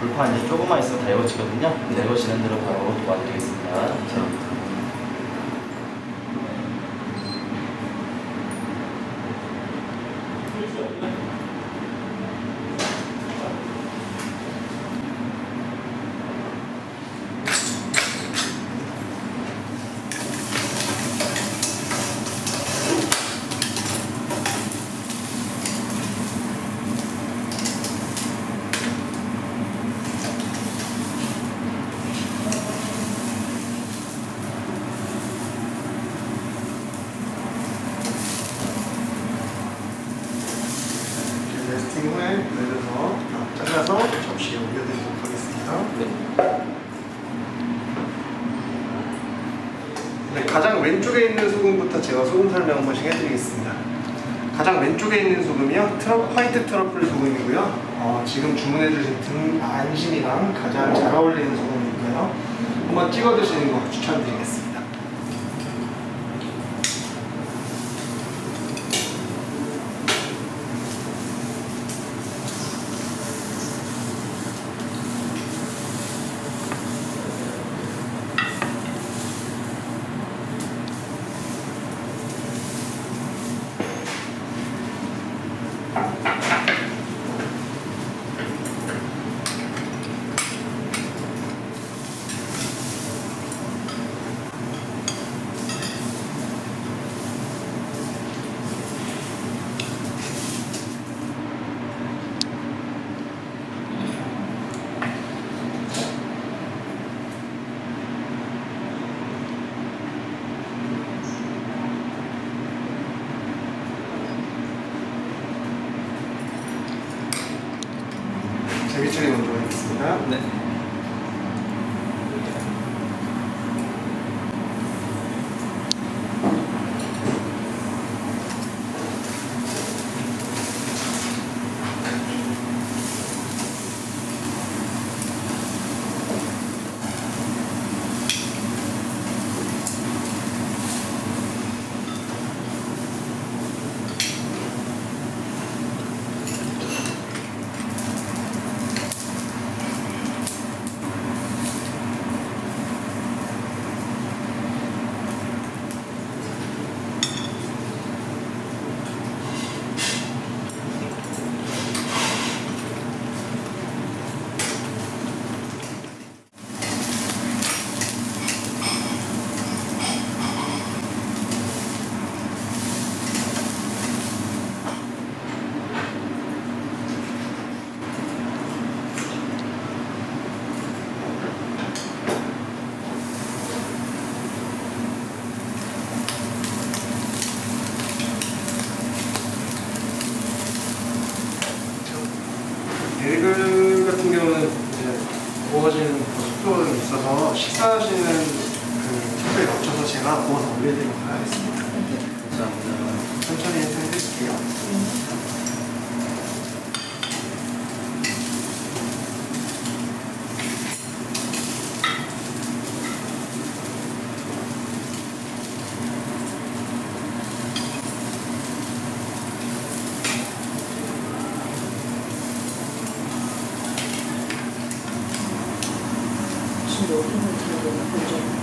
불판 이제 조금만 있으면 달궈지거든요. 달궈지는 대로 바로 도와드리겠습니다. 레스팅 후에 내려서 잘라서 접시에 올려드리도록 하겠습니다. 네, 가장 왼쪽에 있는 소금부터 제가 소금 설명 한 번씩 해드리겠습니다. 가장 왼쪽에 있는 소금이요, 화이트 트러플 소금이고요. 지금 주문해주신 등 안심이랑 가장 잘 어울리는 소금이니까요. 한번 찍어 드시는 거 추천드리겠습니다. 제비처리 먼저 하겠습니다. 네. 베이글 같은 경우는 이제 구워지는 속도가 있어서 식사하시는 그 속도에 맞춰서 제가 구워서 올려드리도록 하겠습니다. 감사합니다. 천천히 해드릴게요. 지금 여기는 잘 보이죠?